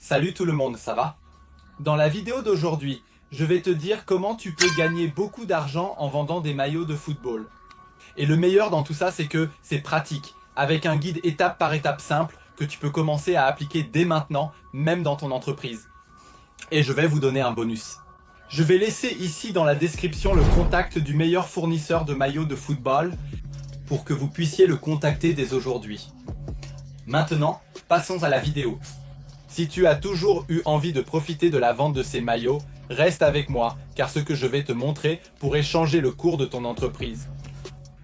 Salut tout le monde, ça va? Dans la vidéo d'aujourd'hui, je vais te dire comment tu peux gagner beaucoup d'argent en vendant des maillots de football. Et le meilleur dans tout ça, c'est que c'est pratique, avec un guide étape par étape simple que tu peux commencer à appliquer dès maintenant, même dans ton entreprise. Et je vais vous donner un bonus. Je vais laisser ici dans la description le contact du meilleur fournisseur de maillots de football pour que vous puissiez le contacter dès aujourd'hui. Maintenant, passons à la vidéo. Si tu as toujours eu envie de profiter de la vente de ces maillots, reste avec moi, car ce que je vais te montrer pourrait changer le cours de ton entreprise.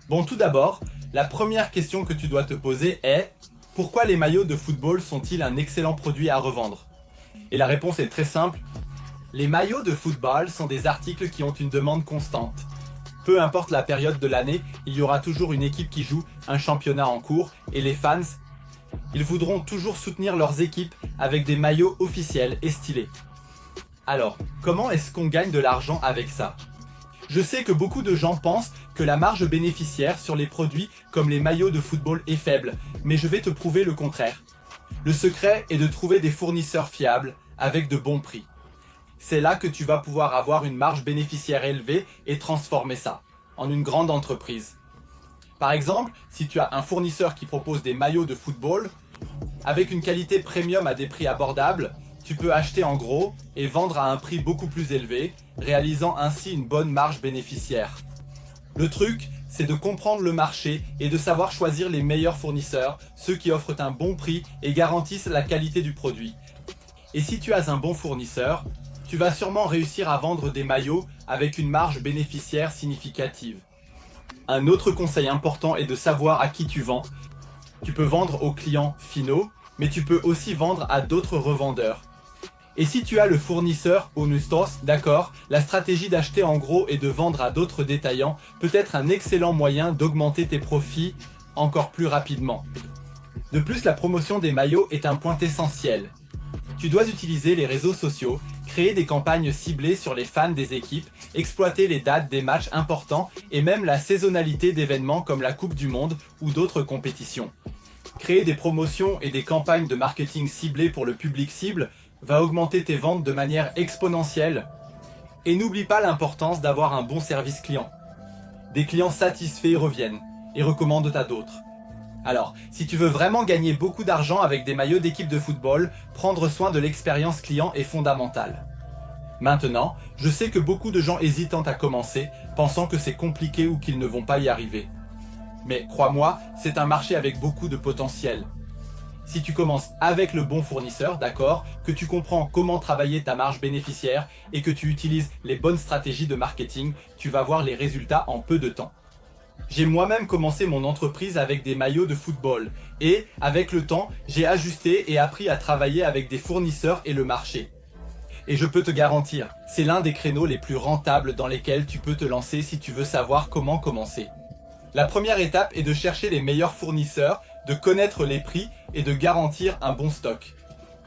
Bon, tout d'abord, la première question que tu dois te poser est « Pourquoi les maillots de football sont-ils un excellent produit à revendre ?» Et la réponse est très simple. Les maillots de football sont des articles qui ont une demande constante. Peu importe la période de l'année, il y aura toujours une équipe qui joue, un championnat en cours, et les fans, ils voudront toujours soutenir leurs équipes avec des maillots officiels et stylés. Alors, comment est-ce qu'on gagne de l'argent avec ça? Je sais que beaucoup de gens pensent que la marge bénéficiaire sur les produits comme les maillots de football est faible, mais je vais te prouver le contraire. Le secret est de trouver des fournisseurs fiables avec de bons prix. C'est là que tu vas pouvoir avoir une marge bénéficiaire élevée et transformer ça en une grande entreprise. Par exemple, si tu as un fournisseur qui propose des maillots de football, avec une qualité premium à des prix abordables, tu peux acheter en gros et vendre à un prix beaucoup plus élevé, réalisant ainsi une bonne marge bénéficiaire. Le truc, c'est de comprendre le marché et de savoir choisir les meilleurs fournisseurs, ceux qui offrent un bon prix et garantissent la qualité du produit. Et si tu as un bon fournisseur, tu vas sûrement réussir à vendre des maillots avec une marge bénéficiaire significative. Un autre conseil important est de savoir à qui tu vends. Tu peux vendre aux clients finaux, mais tu peux aussi vendre à d'autres revendeurs. Et si tu as le fournisseur Onustos, d'accord, la stratégie d'acheter en gros et de vendre à d'autres détaillants peut être un excellent moyen d'augmenter tes profits encore plus rapidement. De plus, la promotion des maillots est un point essentiel. Tu dois utiliser les réseaux sociaux, créer des campagnes ciblées sur les fans des équipes, exploiter les dates des matchs importants et même la saisonnalité d'événements comme la Coupe du Monde ou d'autres compétitions. Créer des promotions et des campagnes de marketing ciblées pour le public cible va augmenter tes ventes de manière exponentielle. Et n'oublie pas l'importance d'avoir un bon service client. Des clients satisfaits reviennent et recommandent à d'autres. Alors, si tu veux vraiment gagner beaucoup d'argent avec des maillots d'équipe de football, prendre soin de l'expérience client est fondamental. Maintenant, je sais que beaucoup de gens hésitent à commencer, pensant que c'est compliqué ou qu'ils ne vont pas y arriver. Mais crois-moi, c'est un marché avec beaucoup de potentiel. Si tu commences avec le bon fournisseur, d'accord, que tu comprends comment travailler ta marge bénéficiaire et que tu utilises les bonnes stratégies de marketing, tu vas voir les résultats en peu de temps. J'ai moi-même commencé mon entreprise avec des maillots de football et, avec le temps, j'ai ajusté et appris à travailler avec des fournisseurs et le marché. Et je peux te garantir, c'est l'un des créneaux les plus rentables dans lesquels tu peux te lancer si tu veux savoir comment commencer. La première étape est de chercher les meilleurs fournisseurs, de connaître les prix et de garantir un bon stock.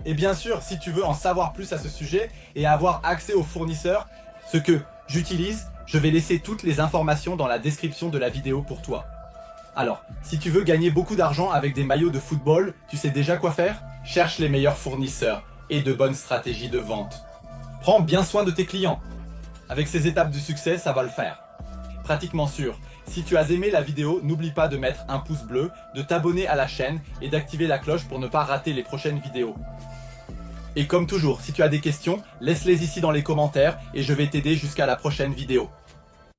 Et bien sûr, si tu veux en savoir plus à ce sujet et avoir accès aux fournisseurs, ce que j'utilise, je vais laisser toutes les informations dans la description de la vidéo pour toi. Alors, si tu veux gagner beaucoup d'argent avec des maillots de football, tu sais déjà quoi faire? Cherche les meilleurs fournisseurs et de bonnes stratégies de vente. Prends bien soin de tes clients. Avec ces étapes du succès, ça va le faire. Pratiquement sûr. Si tu as aimé la vidéo, n'oublie pas de mettre un pouce bleu, de t'abonner à la chaîne et d'activer la cloche pour ne pas rater les prochaines vidéos. Et comme toujours, si tu as des questions, laisse-les ici dans les commentaires et je vais t'aider jusqu'à la prochaine vidéo.